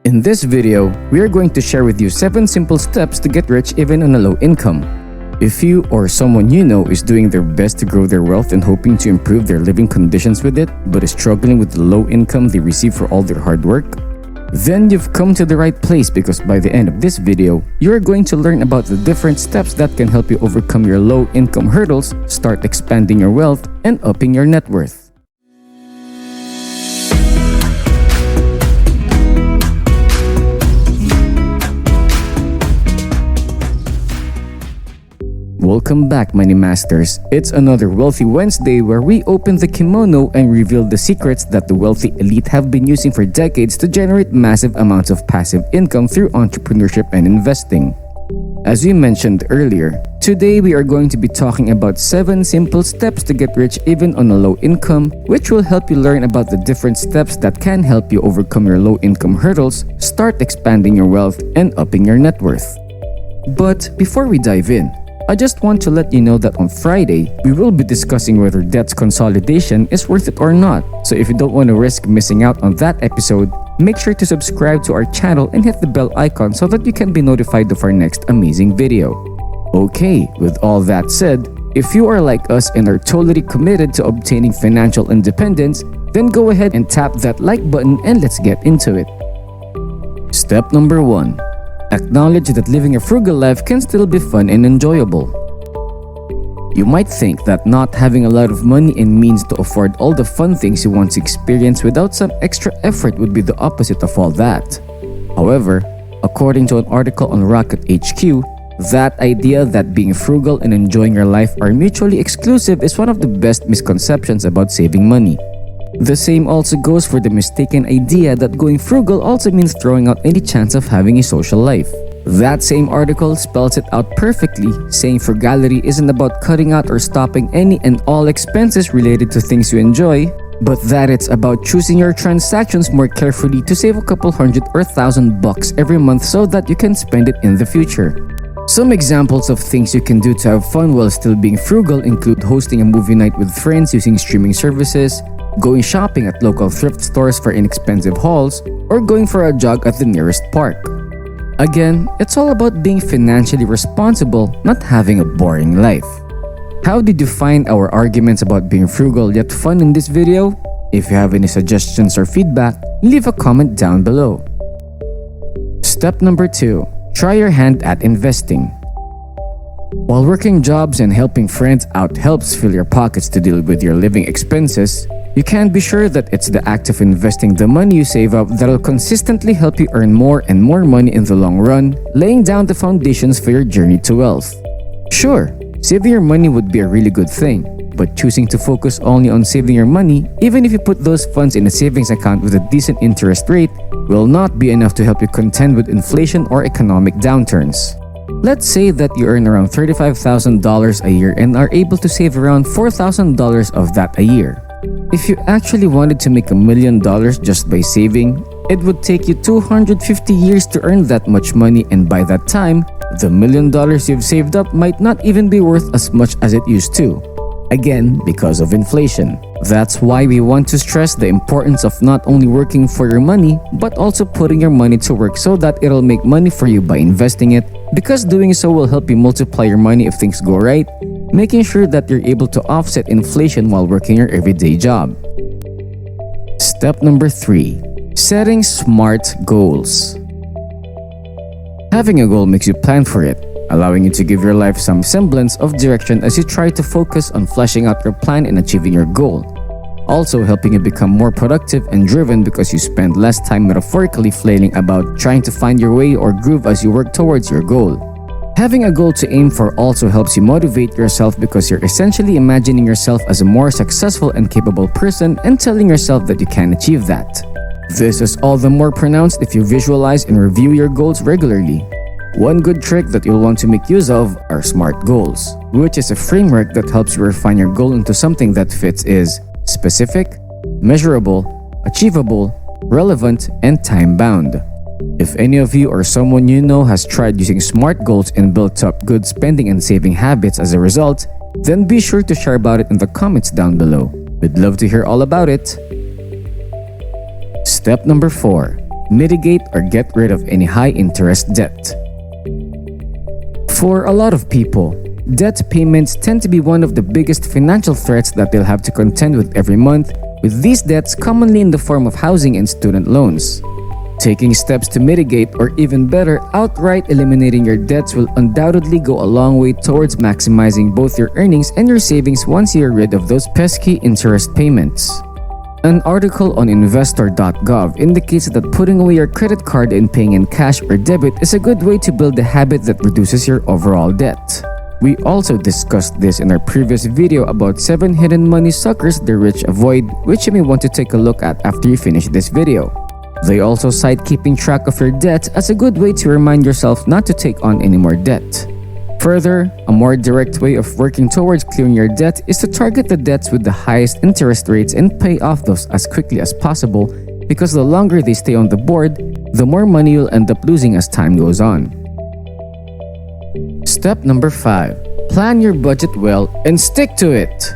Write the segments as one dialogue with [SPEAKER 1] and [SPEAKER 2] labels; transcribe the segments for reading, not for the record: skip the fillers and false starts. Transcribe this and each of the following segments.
[SPEAKER 1] In this video, we are going to share with you 7 simple steps to get rich even on a low income. If you or someone you know is doing their best to grow their wealth and hoping to improve their living conditions with it, but is struggling with the low income they receive for all their hard work, then you've come to the right place, because by the end of this video, you're going to learn about the different steps that can help you overcome your low income hurdles, start expanding your wealth, and upping your net worth. Welcome back, Money Masters. It's another Wealthy Wednesday where we open the kimono and reveal the secrets that the wealthy elite have been using for decades to generate massive amounts of passive income through entrepreneurship and investing. As we mentioned earlier, today we are going to be talking about 7 simple steps to get rich even on a low income, which will help you learn about the different steps that can help you overcome your low income hurdles, start expanding your wealth, and upping your net worth. But before we dive in, I just want to let you know that on Friday, we will be discussing whether debt consolidation is worth it or not. So if you don't want to risk missing out on that episode, make sure to subscribe to our channel and hit the bell icon so that you can be notified of our next amazing video. Okay, with all that said, if you are like us and are totally committed to obtaining financial independence, then go ahead and tap that like button and let's get into it. Step number 1. Acknowledge that living a frugal life can still be fun and enjoyable. You might think that not having a lot of money and means to afford all the fun things you want to experience without some extra effort would be the opposite of all that. However, according to an article on Rocket HQ, that idea that being frugal and enjoying your life are mutually exclusive is one of the best misconceptions about saving money. The same also goes for the mistaken idea that going frugal also means throwing out any chance of having a social life. That same article spells it out perfectly, saying frugality isn't about cutting out or stopping any and all expenses related to things you enjoy, but that it's about choosing your transactions more carefully to save a couple $100 or $1,000 every month so that you can spend it in the future. Some examples of things you can do to have fun while still being frugal include hosting a movie night with friends using streaming services, going shopping at local thrift stores for inexpensive hauls, or going for a jog at the nearest park. Again, it's all about being financially responsible, not having a boring life. How did you find our arguments about being frugal yet fun in this video? If you have any suggestions or feedback, leave a comment down below. Step number 2. Try your hand at investing. While working jobs and helping friends out helps fill your pockets to deal with your living expenses, you can be sure that it's the act of investing the money you save up that'll consistently help you earn more and more money in the long run, laying down the foundations for your journey to wealth. Sure, saving your money would be a really good thing, but choosing to focus only on saving your money, even if you put those funds in a savings account with a decent interest rate, will not be enough to help you contend with inflation or economic downturns. Let's say that you earn around $35,000 a year and are able to save around $4,000 of that a year. If you actually wanted to make $1 million just by saving, it would take you 250 years to earn that much money, and by that time, the $1 million you've saved up might not even be worth as much as it used to. Again, because of inflation. That's why we want to stress the importance of not only working for your money, but also putting your money to work so that it'll make money for you by investing it, because doing so will help you multiply your money if things go right, making sure that you're able to offset inflation while working your everyday job. Step number 3. Setting smart goals. Having a goal makes you plan for it, allowing you to give your life some semblance of direction as you try to focus on fleshing out your plan and achieving your goal. Also helping you become more productive and driven because you spend less time metaphorically flailing about trying to find your way or groove as you work towards your goal. Having a goal to aim for also helps you motivate yourself because you're essentially imagining yourself as a more successful and capable person and telling yourself that you can achieve that. This is all the more pronounced if you visualize and review your goals regularly. One good trick that you'll want to make use of are SMART goals, which is a framework that helps you refine your goal into something that fits is specific, measurable, achievable, relevant, and time-bound. If any of you or someone you know has tried using SMART goals and built up good spending and saving habits as a result, then be sure to share about it in the comments down below. We'd love to hear all about it. Step number 4. mitigate or get rid of any high-interest debt. For a lot of people, debt payments tend to be one of the biggest financial threats that they'll have to contend with every month, with these debts commonly in the form of housing and student loans. Taking steps to mitigate, or even better, outright eliminating your debts will undoubtedly go a long way towards maximizing both your earnings and your savings once you're rid of those pesky interest payments. An article on investor.gov indicates that putting away your credit card and paying in cash or debit is a good way to build a habit that reduces your overall debt. We also discussed this in our previous video about 7 hidden money suckers the rich avoid, which you may want to take a look at after you finish this video. They also cite keeping track of your debt as a good way to remind yourself not to take on any more debt. Further, a more direct way of working towards clearing your debt is to target the debts with the highest interest rates and pay off those as quickly as possible, because the longer they stay on the board, the more money you'll end up losing as time goes on. Step number 5. Plan your budget well and stick to it.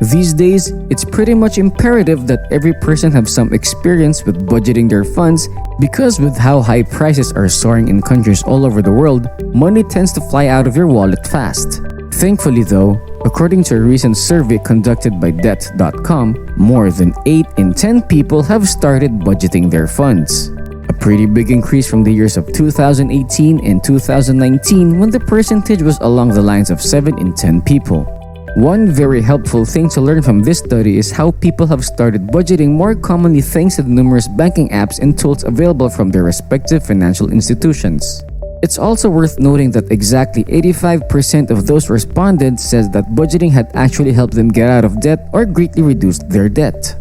[SPEAKER 1] These days, it's pretty much imperative that every person have some experience with budgeting their funds, because with how high prices are soaring in countries all over the world, money tends to fly out of your wallet fast. Thankfully though, according to a recent survey conducted by Debt.com, more than 8 in 10 people have started budgeting their funds. A pretty big increase from the years of 2018 and 2019, when the percentage was along the lines of 7 in 10 people. One very helpful thing to learn from this study is how people have started budgeting more commonly thanks to the numerous banking apps and tools available from their respective financial institutions. It's also worth noting that exactly 85% of those respondents says that budgeting had actually helped them get out of debt or greatly reduced their debt.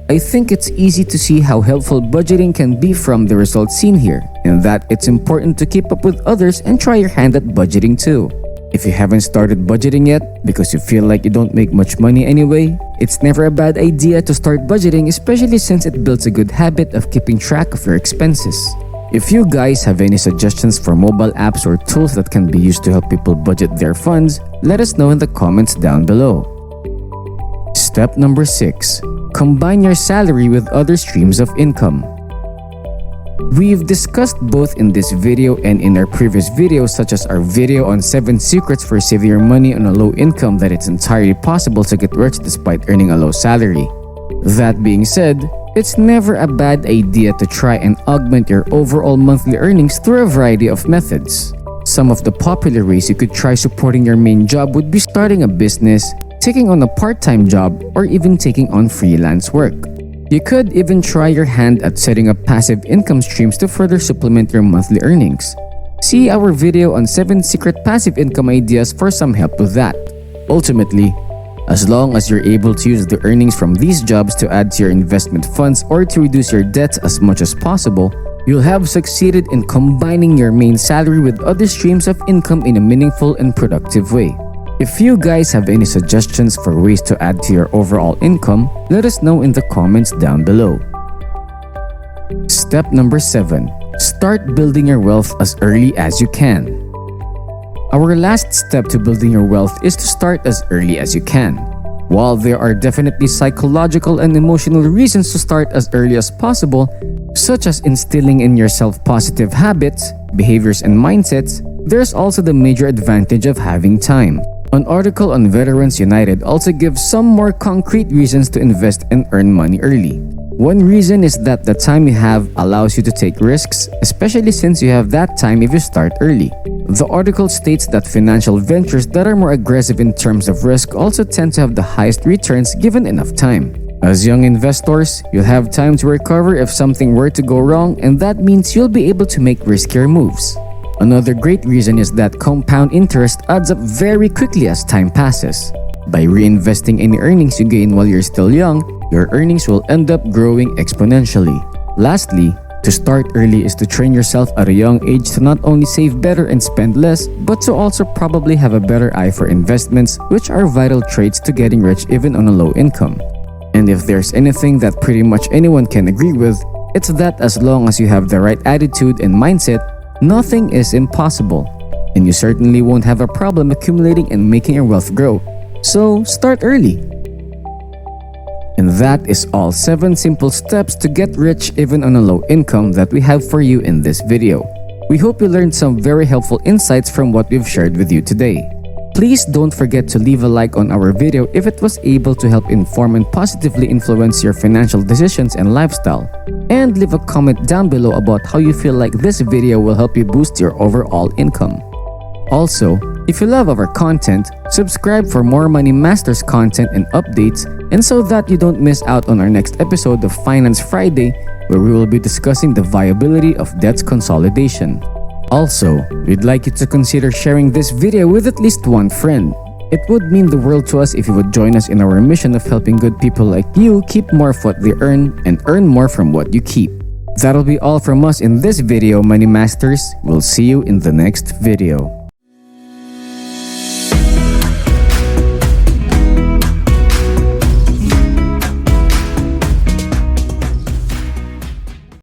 [SPEAKER 1] I think it's easy to see how helpful budgeting can be from the results seen here, and that it's important to keep up with others and try your hand at budgeting too. If you haven't started budgeting yet because you feel like you don't make much money anyway, it's never a bad idea to start budgeting, especially since it builds a good habit of keeping track of your expenses. If you guys have any suggestions for mobile apps or tools that can be used to help people budget their funds, let us know in the comments down below. Step number 6. Combine your salary with other streams of income. We've discussed both in this video and in our previous videos, such as our video on 7 secrets for saving your money on a low income, that it's entirely possible to get rich despite earning a low salary. That being said, it's never a bad idea to try and augment your overall monthly earnings through a variety of methods. Some of the popular ways you could try supporting your main job would be starting a business, taking on a part-time job, or even taking on freelance work. You could even try your hand at setting up passive income streams to further supplement your monthly earnings. See our video on 7 secret passive income ideas for some help with that. Ultimately, as long as you're able to use the earnings from these jobs to add to your investment funds or to reduce your debt as much as possible, you'll have succeeded in combining your main salary with other streams of income in a meaningful and productive way. If you guys have any suggestions for ways to add to your overall income, let us know in the comments down below. Step number 7. Start building your wealth as early as you can. Our last step to building your wealth is to start as early as you can. While there are definitely psychological and emotional reasons to start as early as possible, such as instilling in yourself positive habits, behaviors, and mindsets, there's also the major advantage of having time. An article on Veterans United also gives some more concrete reasons to invest and earn money early. One reason is that the time you have allows you to take risks, especially since you have that time if you start early. The article states that financial ventures that are more aggressive in terms of risk also tend to have the highest returns given enough time. As young investors, you'll have time to recover if something were to go wrong, and that means you'll be able to make riskier moves. Another great reason is that compound interest adds up very quickly as time passes. By reinvesting any earnings you gain while you're still young, your earnings will end up growing exponentially. Lastly, to start early is to train yourself at a young age to not only save better and spend less, but to also probably have a better eye for investments, which are vital traits to getting rich even on a low income. And if there's anything that pretty much anyone can agree with, it's that as long as you have the right attitude and mindset, nothing is impossible, and you certainly won't have a problem accumulating and making your wealth grow. So start early. And that is all 7 simple steps to get rich even on a low income that we have for you in this video. We hope you learned some very helpful insights from what we've shared with you today. Please don't forget to leave a like on our video if it was able to help inform and positively influence your financial decisions and lifestyle. And leave a comment down below about how you feel like this video will help you boost your overall income. Also, if you love our content, subscribe for more Money Masters content and updates, and so that you don't miss out on our next episode of Finance Friday, where we will be discussing the viability of debt consolidation. Also, we'd like you to consider sharing this video with at least one friend. It would mean the world to us if you would join us in our mission of helping good people like you keep more of what they earn and earn more from what you keep. That'll be all from us in this video, Money Masters. We'll see you in the next video.